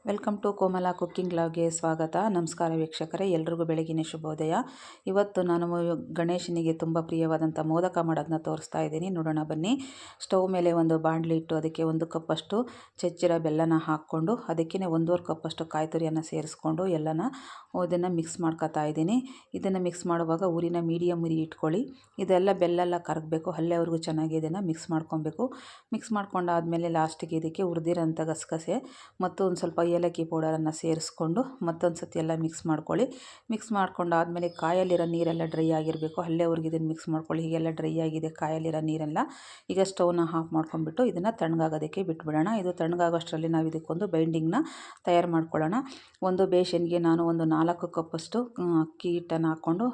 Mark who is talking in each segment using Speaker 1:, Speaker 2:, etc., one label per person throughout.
Speaker 1: Welcome to Komala cooking ಲಾಗ್ಗೆ ಸ್ವಾಗತ. ನಮಸ್ಕಾರ ವೀಕ್ಷಕರೇ, ಎಲ್ರಿಗೂ ಬೆಳಗಿನ ಶುಭೋದಯ. ಇವತ್ತು ನಾನು ಗಣೇಶನಿಗೆ ತುಂಬ ಪ್ರಿಯವಾದಂಥ ಮೋದಕ ಮಾಡೋದನ್ನ ತೋರಿಸ್ತಾ ಇದ್ದೀನಿ. ನೋಡೋಣ ಬನ್ನಿ. ಸ್ಟವ್ ಮೇಲೆ ಒಂದು ಬಾಣಲಿ ಇಟ್ಟು ಅದಕ್ಕೆ 1 ಕಪ್ಪಷ್ಟು ಚಚ್ಚಿರೋ ಬೆಲ್ಲನ ಹಾಕ್ಕೊಂಡು ಅದಕ್ಕೆ 1.5 ಕಪ್ಪಷ್ಟು ಕಾಯಿ ತುರಿಯನ್ನು ಸೇರಿಸ್ಕೊಂಡು ಇದನ್ನು ಮಿಕ್ಸ್ ಮಾಡ್ಕೊತಾ ಇದ್ದೀನಿ. ಇದನ್ನು ಮಿಕ್ಸ್ ಮಾಡುವಾಗ ಊರಿನ ಮೀಡಿಯಮ್ ಉರಿ ಇಟ್ಕೊಳ್ಳಿ. ಇದೆಲ್ಲ ಬೆಲ್ಲ ಕರಗಬೇಕು, ಅಲ್ಲೇವರೆಗೂ ಚೆನ್ನಾಗಿ ಇದನ್ನು ಮಿಕ್ಸ್ ಮಾಡ್ಕೊಬೇಕು. ಮಿಕ್ಸ್ ಮಾಡ್ಕೊಂಡಾದಮೇಲೆ ಲಾಸ್ಟಿಗೆ ಇದಕ್ಕೆ ಹುರಿದಿರೋಂಥ ಗಸಗಸೆ ಮತ್ತು ಒಂದು ಸ್ವಲ್ಪ ಏಲಕ್ಕಿ ಪೌಡರನ್ನು ಸೇರಿಸ್ಕೊಂಡು ಮತ್ತೊಂದು ಸತಿ ಎಲ್ಲ ಮಿಕ್ಸ್ ಮಾಡ್ಕೊಳ್ಳಿ. ಮಿಕ್ಸ್ ಮಾಡ್ಕೊಂಡಾದಮೇಲೆ ಕಾಯಲ್ಲಿರೋ ನೀರೆಲ್ಲ ಡ್ರೈ ಆಗಿರಬೇಕು, ಅಲ್ಲೇವರೆಗೂ ಇದನ್ನು ಮಿಕ್ಸ್ ಮಾಡ್ಕೊಳ್ಳಿ. ಹೀಗೆಲ್ಲ ಡ್ರೈ ಆಗಿದೆ ಕಾಯಲ್ಲಿರೋ ನೀರೆಲ್ಲ. ಈಗ ಸ್ಟವ್ನ ಆಫ್ ಮಾಡ್ಕೊಂಡ್ಬಿಟ್ಟು ಇದನ್ನು ತಣ್ಣಗಾಗೋದಕ್ಕೆ ಬಿಟ್ಬಿಡೋಣ. ಇದು ತಣ್ಣಗಾಗೋಷ್ಟರಲ್ಲಿ ನಾವು ಇದಕ್ಕೊಂದು ಬೈಂಡಿಂಗ್ನ ತಯಾರು ಮಾಡ್ಕೊಳ್ಳೋಣ. ಒಂದು ಬೇಸನ್ಗೆ ನಾನು ಒಂದು 4 ಕಪ್ಪಷ್ಟು ಅಕ್ಕಿ ಹಿಟ್ಟನ್ನು ಹಾಕ್ಕೊಂಡು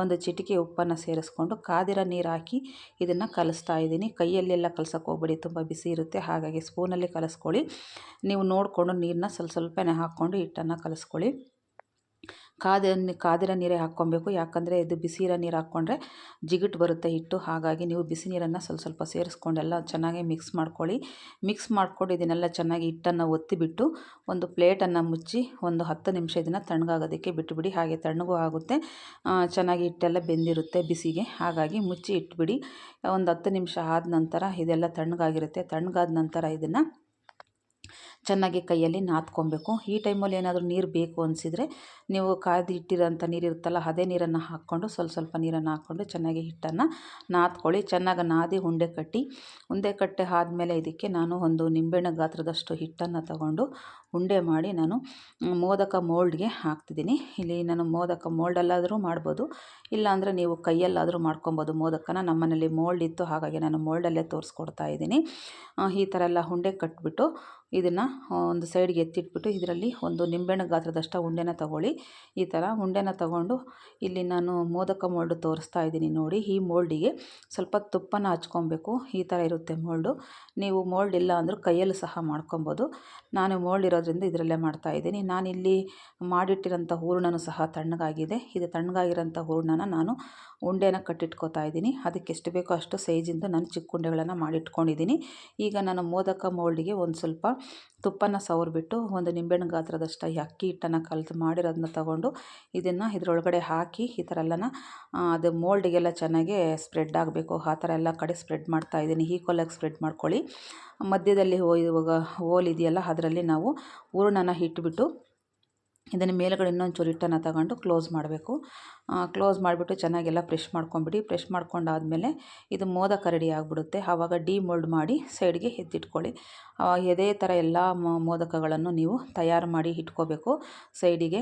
Speaker 1: ಒಂದು ಚಿಟಿಕೆ ಉಪ್ಪನ್ನು ಸೇರಿಸ್ಕೊಂಡು ಕಾದಿರೋ ನೀರು ಹಾಕಿ ಇದನ್ನು ಕಲಿಸ್ತಾ ಇದ್ದೀನಿ. ಕೈಯಲ್ಲೆಲ್ಲ ಕಲಸೋಕೆ ಹೋಗ್ಬೇಡಿ, ತುಂಬ ಬಿಸಿ ಇರುತ್ತೆ. ಹಾಗಾಗಿ ಸ್ಪೂನಲ್ಲಿ ಕಲಿಸ್ಕೊಳ್ಳಿ. ನೀವು ನೋಡಿಕೊಂಡು ನೀರನ್ನ ಸ್ವಲ್ಪನೇ ಹಾಕ್ಕೊಂಡು ಹಿಟ್ಟನ್ನು ಕಲಿಸ್ಕೊಳ್ಳಿ. ಕಾದಿರೋ ನೀರೇ ಹಾಕ್ಕೊಬೇಕು, ಯಾಕಂದರೆ ಇದು ಬಿಸಿ ಇರೋ ನೀರು ಹಾಕ್ಕೊಂಡ್ರೆ ಜಿಗುಟು ಬರುತ್ತೆ ಹಿಟ್ಟು. ಹಾಗಾಗಿ ನೀವು ಬಿಸಿ ನೀರನ್ನು ಸ್ವಲ್ಪ ಸೇರಿಸ್ಕೊಂಡೆಲ್ಲ ಚೆನ್ನಾಗಿ ಮಿಕ್ಸ್ ಮಾಡ್ಕೊಳ್ಳಿ. ಮಿಕ್ಸ್ ಮಾಡ್ಕೊಂಡು ಇದನ್ನೆಲ್ಲ ಚೆನ್ನಾಗಿ ಹಿಟ್ಟನ್ನು ಒತ್ತಿಬಿಟ್ಟು ಒಂದು ಪ್ಲೇಟನ್ನು ಮುಚ್ಚಿ ಒಂದು 10 ನಿಮಿಷ ಇದನ್ನು ತಣ್ಣಗಾಗೋದಕ್ಕೆ ಬಿಟ್ಟುಬಿಡಿ. ಹಾಗೆ ತಣ್ಣಗೂ ಆಗುತ್ತೆ, ಚೆನ್ನಾಗಿ ಹಿಟ್ಟೆಲ್ಲ ಬೆಂದಿರುತ್ತೆ ಬಿಸಿಗೆ. ಹಾಗಾಗಿ ಮುಚ್ಚಿ ಇಟ್ಬಿಡಿ. ಒಂದು 10 ನಿಮಿಷ ಆದ ನಂತರ ಇದೆಲ್ಲ ತಣ್ಣಗಾಗಿರುತ್ತೆ. ತಣ್ಣಗಾದ ನಂತರ ಇದನ್ನು ಚೆನ್ನಾಗಿ ಕೈಯಲ್ಲಿ ನಾದ್ಕೊಬೇಕು. ಈ ಟೈಮಲ್ಲಿ ಏನಾದರೂ ನೀರು ಬೇಕು ಅನಿಸಿದರೆ ನೀವು ಕಾಯ್ದು ಇಟ್ಟಿರೋಂಥ ನೀರಿರುತ್ತಲ್ಲ ಅದೇ ನೀರನ್ನು ಹಾಕ್ಕೊಂಡು ಸ್ವಲ್ಪ ನೀರನ್ನು ಹಾಕ್ಕೊಂಡು ಚೆನ್ನಾಗಿ ಹಿಟ್ಟನ್ನು ನಾದ್ಕೊಳ್ಳಿ. ಚೆನ್ನಾಗಿ ನಾದಿ ಉಂಡೆ ಕಟ್ಟಿ ಆದಮೇಲೆ ಇದಕ್ಕೆ ನಾನು ಒಂದು ನಿಂಬೆಹಣ್ಣು ಗಾತ್ರದಷ್ಟು ಹಿಟ್ಟನ್ನು ತಗೊಂಡು ಉಂಡೆ ಮಾಡಿ ನಾನು ಮೋದಕ ಮೋಲ್ಡ್ಗೆ ಹಾಕ್ತಿದ್ದೀನಿ. ಇಲ್ಲಿ ನಾನು ಮೋದಕ ಮೋಲ್ಡಲ್ಲಾದರೂ ಮಾಡ್ಬೋದು, ಇಲ್ಲಾಂದರೆ ನೀವು ಕೈಯಲ್ಲಾದರೂ ಮಾಡ್ಕೊಬೋದು ಮೋದಕನ. ನಮ್ಮನೇಲಿ ಮೋಲ್ಡ್ ಇತ್ತು, ಹಾಗಾಗಿ ನಾನು ಮೋಲ್ಡಲ್ಲೇ ತೋರಿಸ್ಕೊಡ್ತಾ ಇದ್ದೀನಿ. ಈ ಥರ ಎಲ್ಲ ಉಂಡೆ ಕಟ್ಬಿಟ್ಟು ಇದನ್ನು ಒಂದು ಸೈಡ್ಗೆ ಎತ್ತಿಟ್ಬಿಟ್ಟು ಇದರಲ್ಲಿ ಒಂದು ನಿಂಬೆಹಣ್ಣು ಗಾತ್ರದಷ್ಟು ಉಂಡೆನ ತಗೊಳ್ಳಿ. ಈ ಥರ ಉಂಡೆನ ತಗೊಂಡು ಇಲ್ಲಿ ನಾನು ಮೋದಕ ಮೋಲ್ಡ್ ತೋರಿಸ್ತಾ ಇದ್ದೀನಿ ನೋಡಿ. ಈ ಮೋಲ್ಡಿಗೆ ಸ್ವಲ್ಪ ತುಪ್ಪನ ಹಚ್ಕೊಬೇಕು. ಈ ಥರ ಇರುತ್ತೆ ಮೋಲ್ಡು. ನೀವು ಮೋಲ್ಡ್ ಇಲ್ಲ ಅಂದರೂ ಕೈಯಲ್ಲೂ ಸಹ ಮಾಡ್ಕೊಬೋದು. ನಾನು ಮೋಲ್ಡ್ ಇರೋದ್ರಿಂದ ಇದರಲ್ಲೇ ಮಾಡ್ತಾಯಿದ್ದೀನಿ. ನಾನಿಲ್ಲಿ ಮಾಡಿಟ್ಟಿರೋಂಥ ಹೂರಣನೂ ಸಹ ತಣ್ಣಗಾಗಿದೆ. ಇದು ತಣ್ಣಗಾಗಿರೋಂಥ ಹೂರಣನ ನಾನು ಉಂಡೆನ ಕಟ್ಟಿಟ್ಕೊತಾ ಇದ್ದೀನಿ. ಅದಕ್ಕೆ ಎಷ್ಟು ಬೇಕೋ ಅಷ್ಟು ಸೈಜಿಂದು ನಾನು ಚಿಕ್ಕ ಉಂಡೆಗಳನ್ನು ಮಾಡಿಟ್ಕೊಂಡಿದ್ದೀನಿ. ಈಗ ನಾನು ಮೋದಕ ಮೋಲ್ಡಿಗೆ ಒಂದು ಸ್ವಲ್ಪ ತುಪ್ಪನ ಸವರ್ಬಿಟ್ಟು ಒಂದು ನಿಂಬೆಹಣ್ಣು ಗಾತ್ರದಷ್ಟು ಅಕ್ಕಿ ಹಿಟ್ಟನ್ನು ಕಲಿತು ಮಾಡಿರೋದನ್ನ ತಗೊಂಡು ಇದನ್ನು ಇದರೊಳಗಡೆ ಹಾಕಿ ಈ ಥರ ಎಲ್ಲನ ಅದು ಮೋಲ್ಡಿಗೆಲ್ಲ ಚೆನ್ನಾಗಿ ಸ್ಪ್ರೆಡ್ ಆಗಬೇಕು. ಆ ಥರ ಎಲ್ಲ ಕಡೆ ಸ್ಪ್ರೆಡ್ ಮಾಡ್ತಾಯಿದ್ದೀನಿ. ಈಕ್ವಲಾಗಿ ಸ್ಪ್ರೆಡ್ ಮಾಡ್ಕೊಳ್ಳಿ. ಮಧ್ಯದಲ್ಲಿ ಇವಾಗ ಹೋಲ್ ಇದೆಯಲ್ಲ ಅದರಲ್ಲಿ ನಾವು ಹೂರಣನ ಇಟ್ಬಿಟ್ಟು ಇದನ್ನು ಮೇಲುಗಡೆ ಇನ್ನೊಂಚೂರು ಹಿಟ್ಟನ್ನು ತಗೊಂಡು ಕ್ಲೋಸ್ ಮಾಡಬೇಕು. ಕ್ಲೋಸ್ ಮಾಡಿಬಿಟ್ಟು ಚೆನ್ನಾಗೆಲ್ಲ ಪ್ರೆಶ್ ಮಾಡ್ಕೊಂಬಿಡಿ. ಪ್ರೆಶ್ ಮಾಡ್ಕೊಂಡಾದಮೇಲೆ ಇದು ಮೋದಕ ರೆಡಿ ಆಗಿಬಿಡುತ್ತೆ. ಆವಾಗ ಡಿಮೋಲ್ಡ್ ಮಾಡಿ ಸೈಡ್ಗೆ ಎತ್ತಿಟ್ಕೊಳ್ಳಿ. ಇದೇ ಥರ ಎಲ್ಲ ಮೋದಕಗಳನ್ನು ನೀವು ತಯಾರು ಮಾಡಿ ಇಟ್ಕೋಬೇಕು ಸೈಡಿಗೆ.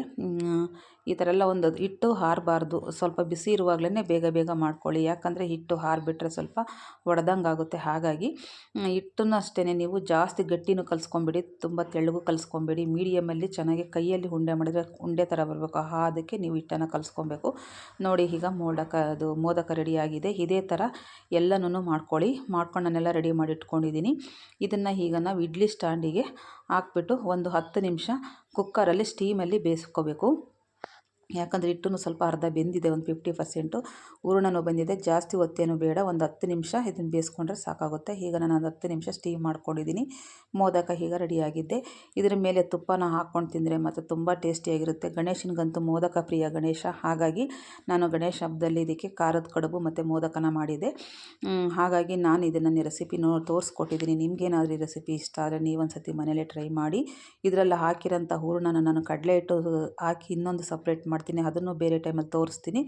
Speaker 1: ಈ ಥರ ಎಲ್ಲ ಒಂದು ಹಿಟ್ಟು ಹಾರಬಾರ್ದು, ಸ್ವಲ್ಪ ಬಿಸಿ ಇರುವಾಗಲೇ ಬೇಗ ಮಾಡ್ಕೊಳ್ಳಿ. ಯಾಕಂದರೆ ಹಿಟ್ಟು ಹಾರಿಬಿಟ್ರೆ ಸ್ವಲ್ಪ ಒಡೆದಂಗೆ ಆಗುತ್ತೆ. ಹಾಗಾಗಿ ಹಿಟ್ಟನ್ನು ಅಷ್ಟೇ ನೀವು ಜಾಸ್ತಿ ಗಟ್ಟಿನೂ ಕಲಿಸ್ಕೊಂಬಿಡಿ, ತುಂಬ ತೆಳ್ಳಗೂ ಕಲಿಸ್ಕೊಂಬೇಡಿ. ಮೀಡಿಯಮಲ್ಲಿ ಚೆನ್ನಾಗಿ ಕೈಯಲ್ಲಿ ಉಂಡೆ ಮಾಡಿದರೆ ಉಂಡೆ ಥರ ಬರಬೇಕು. ಅದಕ್ಕೆ ನೀವು ಹಿಟ್ಟನ್ನು ಕಲಿಸ್ಕೊಬೇಕು. ನೋಡಿ, ಈಗ ಮೋದಕ ರೆಡಿಯಾಗಿದೆ. ಇದೇ ಥರ ಎಲ್ಲನೂ ಮಾಡ್ಕೊಂಡು ನಾನೆಲ್ಲ ರೆಡಿ ಮಾಡಿ ಇಟ್ಕೊಂಡಿದ್ದೀನಿ. ಇದನ್ನು ಈಗ ನಾವು ಇಡ್ಲಿ ಸ್ಟ್ಯಾಂಡಿಗೆ ಹಾಕ್ಬಿಟ್ಟು ಒಂದು 10 ನಿಮಿಷ ಕುಕ್ಕರಲ್ಲಿ ಸ್ಟೀಮಲ್ಲಿ ಬೇಯಿಸ್ಕೋಬೇಕು. ಯಾಕಂದರೆ ಹಿಟ್ಟೂ ಸ್ವಲ್ಪ ಅರ್ಧ ಬೆಂದಿದೆ, ಒಂದು 50%. ಹೂರಣನೂ ಬಂದಿದೆ. ಜಾಸ್ತಿ ಹೊತ್ತೇನು ಬೇಡ, ಒಂದು 10 ನಿಮಿಷ ಇದನ್ನು ಬೇಯಿಸ್ಕೊಂಡ್ರೆ ಸಾಕಾಗುತ್ತೆ. ಈಗ ನಾನು ಒಂದು 10 ನಿಮಿಷ ಸ್ಟೀಮ್ ಮಾಡ್ಕೊಂಡಿದ್ದೀನಿ. ಮೋದಕ ಈಗ ರೆಡಿಯಾಗಿದ್ದೆ. ಇದರ ಮೇಲೆ ತುಪ್ಪನ ಹಾಕ್ಕೊಂಡು ತಿಂದರೆ ಮತ್ತು ತುಂಬ ಟೇಸ್ಟಿಯಾಗಿರುತ್ತೆ. ಗಣೇಶನಿಗಂತೂ ಮೋದಕ ಪ್ರಿಯ ಗಣೇಶ. ಹಾಗಾಗಿ ನಾನು ಗಣೇಶ ಹಬ್ಬದಲ್ಲಿ ಇದಕ್ಕೆ ಖಾರದ ಕಡುಬು ಮತ್ತು ಮೋದಕನ ಮಾಡಿದೆ. ಹಾಗಾಗಿ ನಾನು ಇದನ್ನು ರೆಸಿಪಿ ತೋರಿಸ್ಕೊಟ್ಟಿದ್ದೀನಿ. ನಿಮಗೇನಾದರೂ ಈ ರೆಸಿಪಿ ಇಷ್ಟ ಆದರೆ ನೀವೊಂದು ಸತಿ ಮನೇಲಿ ಟ್ರೈ ಮಾಡಿ. ಇದರಲ್ಲಿ ಹಾಕಿರೋಂಥ ಹೂರಣನ ನಾನು ಕಡಲೆ ಹಿಟ್ಟು ಹಾಕಿ ಇನ್ನೊಂದು ಸಪ್ರೇಟ್ ಮಾಡ್ತೀನಿ, ಅದನ್ನು ಬೇರೆ ಟೈಮಲ್ಲಿ ತೋರಿಸ್ತೀನಿ.